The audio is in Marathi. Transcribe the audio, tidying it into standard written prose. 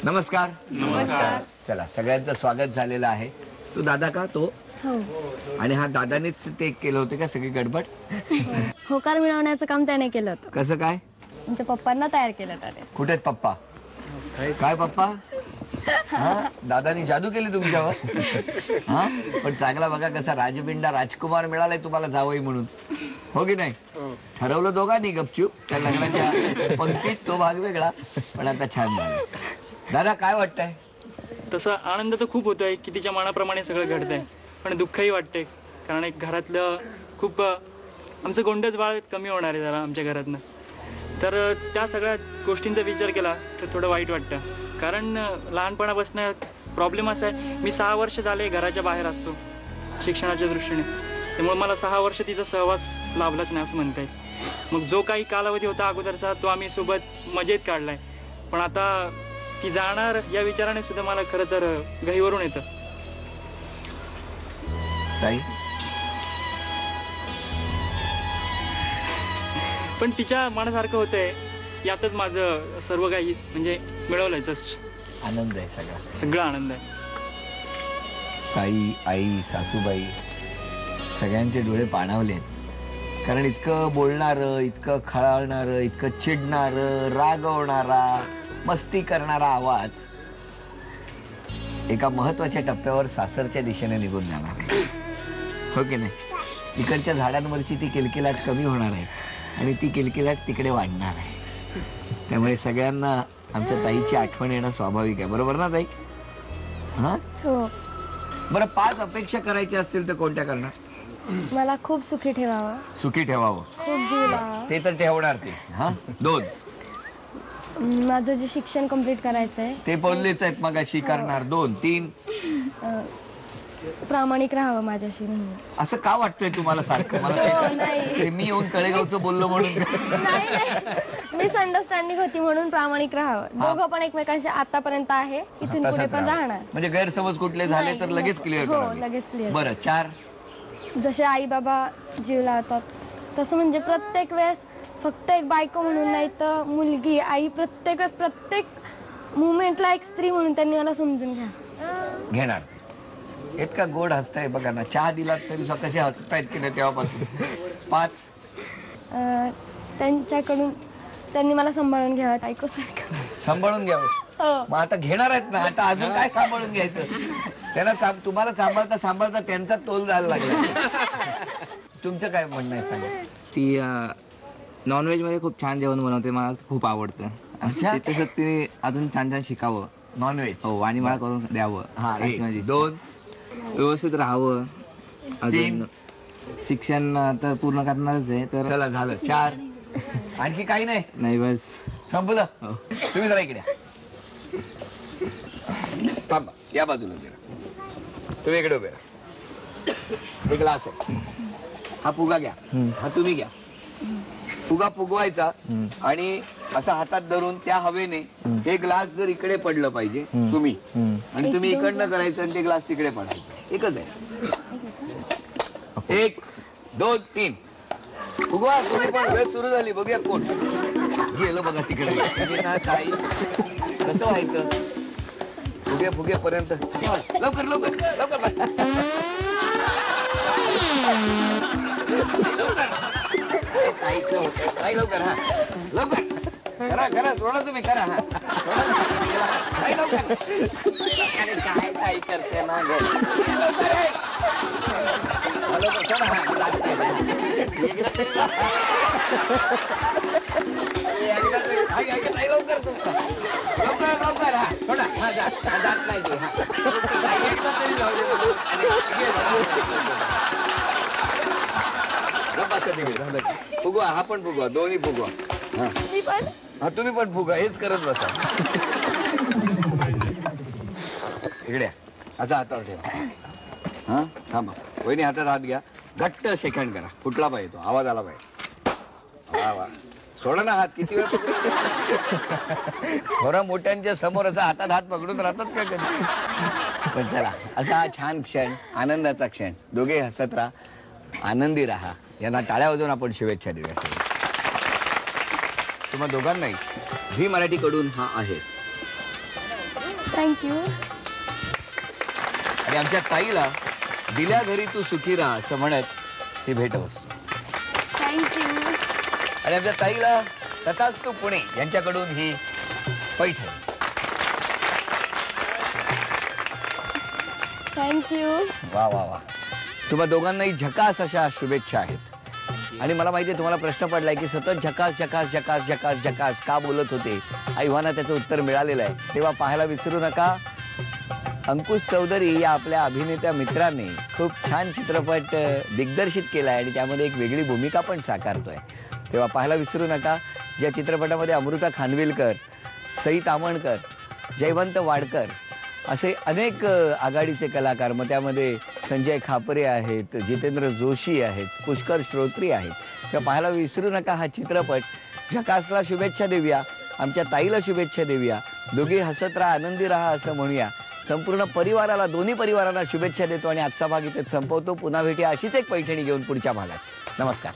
नमस्कार. नमस्कार. चला सगळ्यांचं स्वागत झालेलं आहे. तू दादा का तो? हो. आणि हा दादानेच ते केलं होतं का सगळी गडबड? होकार मिळवण्याचं काम त्याने केलं होतं. कसं काय? तुमच्या पप्पांना तयार केलं त्याने. कुठे आहेत पप्पा? काय पप्पा? हा दादानी जादू केली तुमच्यावर. हा पण चांगला बघा कसा राजबिंडा राजकुमार मिळालाय तुम्हाला जावई म्हणून, हो की नाही? ठरवलं दोघांनी गपचूप त्या लग्नाच्या पंक्तीत, तो भाग वेगळा, पण आता छान झालं. दादा काय वाटतंय? तसं आनंद तर खूप होतोय की तिच्या मनाप्रमाणे सगळं घडतंय, पण दुःखही वाटते कारण एक घरातलं खूप आमचं गोंडच बाळ कमी होणार आहे जरा आमच्या घरातनं. तर त्या सगळ्या गोष्टींचा विचार केला तर थोडं वाईट वाटतं. कारण लहानपणापासून प्रॉब्लेम असा आहे, मी 6 वर्ष झाले घराच्या बाहेर असतो शिक्षणाच्या दृष्टीने, त्यामुळे मला 6 वर्ष तिचा सहवास लाभलाच नाही असं म्हणता येईल. मग जो काही कालावधी होता अगोदरचा तो आम्ही सोबत मजेत काढलाय, पण आता ती जाणार या विचाराने सुद्धा मला खरं तर गहिवरून येतं. ताई पण तिच्या मनासारखं होतंय यातच माझं सर्व काही म्हणजे मिळवलंय. जस्ट आनंद आहे सगळा, सगळा आनंद आहे. ताई, आई, सासूबाई सगळ्यांचे डोळे पाणावलेत. कारण इतकं बोलणारं, इतकं खळाळणारं, इतकं चिडणारं, रागवणारा, मस्ती करणारा आवाज एका महत्वाच्या टप्प्यावर सासरच्या दिशेने निघून जाणार, हो की नाही? इकडच्या झाडांवरची ती किलकिलाट कमी होणार आहे आणि ती किलकिलाट तिकडे वाढणार आहे. त्यामुळे सगळ्यांना आमच्या ताईची आठवण येणं स्वाभाविक आहे, बरोबर ना ताई? हा हो. बरं, 5 अपेक्षा करायच्या असतील तर कोणत्या करणार? मला खूप सुखी ठेवावं, सुखी ठेवावं, खूप जीव लावावा, ते तर ठेवणार ते. हा 2 माझं जे शिक्षण कम्प्लीट करायचंय ते बोललेच आहेत मग अशी करणार. 2 3 प्रामाणिक राहावं माझ्याशी नेहमी. असं का वाटतंय तुम्हाला सारखं? मला हो, नाही. ते मी येऊन तळेगावचं बोललो म्हणून नाही, मिसअंडरस्टँडिंग होती म्हणून प्रामाणिक राहावं. दोघं पण एकमेकांशी आतापर्यंत आहे, इथून पुढे तसंच पण राहा. राहणार. म्हणजे गैरसमज कुठले झाले नाही, तर लगेच क्लिअर हो, करा. लगेच क्लिअर. बरं 4 जसे आई बाबा जीव लावतात तसं म्हणजे प्रत्येक वेळेस फक्त एक बायको म्हणून नाही तर मुलगी, आई, प्रत्येक मुवमेंटला एक स्त्री म्हणून त्यांनी मला समजून घेणार. इतका गोड हसताय बघा ना, चहा दिलात तरी स्वतःचे हसतायत की नाही तेव्हापासून. 5 त्यांच्याकडून त्यांनी मला सांभाळून घ्यावं, ऐकूसारखं सांभाळून घ्यावं. हो. मग आता घेणार आहेत ना, आता अजून काय सांभाळून घ्यायचं? त्यांना तुम्हाला सांभाळता सांभाळता त्यांचा तोल जायला लागला. तुमचं काय म्हणणं आहे सांगा. ती नॉनव्हेज मध्ये खूप छान जेवण बनवते, मला खूप आवडतं. अच्छा. ते तसं ते अजून छान छान शिकावं. नॉनव्हेज हो, आणि मला करून द्यावं. हा अशी माझी 2 व्यवस्थित राहावं. अजून शिक्षण आता पूर्ण करणारच आहे तर. चला झालं 4 आणखी काही नाही? नाही, बस संपलं. तुम्ही जरा इकडे थांबा, या बाजूला जरा. तुम्ही इकडे उभे राहा. एक ग्लास आहे, हा फुगा घ्या, हा तुम्ही घ्या. फुगा फुगवायचा आणि असा हातात धरून त्या हवेने हे ग्लास जर इकडे पडलं पाहिजे तुम्ही, आणि तुम्ही इकडनं करायचं आणि ते ग्लास तिकडे पडायचं. एकच आहे. 1 2 3 फुगवा. तुम्ही पण, वेळ सुरू झाली. बघूया कोण गेलं बघा तिकडे. म्हणजे ना ताई कसं व्हायचं, फुगेपर्यंत लवकर लवकर लवकर ताई लवकर. हा लवकर करा सोडा, तुम्ही करा. हा ताई लवकर. काय ताई करते ना लवकर सोडा. ताई लवकर लवकर. हा सोडा. हा जात नाही ते. फुगवा, हा पण फुगवा, दोन्ही फुगवा. हा तुम्ही पण फुगा, हेच करत बसा. इकडे असा हातावर ठेवा. हा थांबा, वहिनी हातात हात घ्या, घट्ट सेकंड करा. फुटला पाहिजे तो, आवाज आला पाहिजे. वा वा, सोडा ना हात. किती वेळ थोडा मोठ्यांच्या समोर असा हातात हात पकडून राहतात का कधी? पण चला, असा हा छान क्षण, आनंदाचा क्षण. दोघे हसत राहा, आनंदी राहा. यांना टाळ्या वाजवून आपण शुभेच्छा देऊया. तुम्हा दोघांनाही झी मराठीकडून हा आहे थँक्यू. आणि आमच्या ताईला दिल्या घरी तू सुखी राहा असं म्हणत ही भेटवस्तू. थँक्यू. आणि आमच्या ताईला तथास्तु पुणे यांच्याकडून ही पैठणी. थँक्यू. वा वा वा. तुम्हा दोघांनाही झकास अशा शुभेच्छा आहेत. आणि मला माहिती आहे तुम्हाला प्रश्न पडलाय की सतत झकास झकास झकास झकास झकास का बोलत होते. आव्हाना त्याचं उत्तर मिळालेलं आहे. तेव्हा पाहायला विसरू नका. अंकुश चौधरी या आपल्या अभिनेत्या मित्रांनी खूप छान चित्रपट दिग्दर्शित केला आहे आणि त्यामध्ये एक वेगळी भूमिका पण साकारतोय. तेव्हा पाहायला विसरू नका. ज्या चित्रपटामध्ये अमृता खानविलकर, सई तामणकर, जयवंत वाडकर असे अनेक आघाडीचे कलाकार, मग त्यामध्ये संजय खापरे आहेत, जितेंद्र जोशी आहेत, पुष्कर श्रोत्री आहेत. तेव्हा पाहायला विसरू नका हा चित्रपट. झकासला शुभेच्छा देऊया, आमच्या ताईला शुभेच्छा देऊया, दोघे हसत राहा, आनंदी राहा असं म्हणूया. संपूर्ण परिवाराला, दोन्ही परिवाराला शुभेच्छा देतो आणि आजचा भाग इथेच संपवतो. पुन्हा भेटूया अशीच एक पैठणी घेऊन पुढच्या भागात. नमस्कार.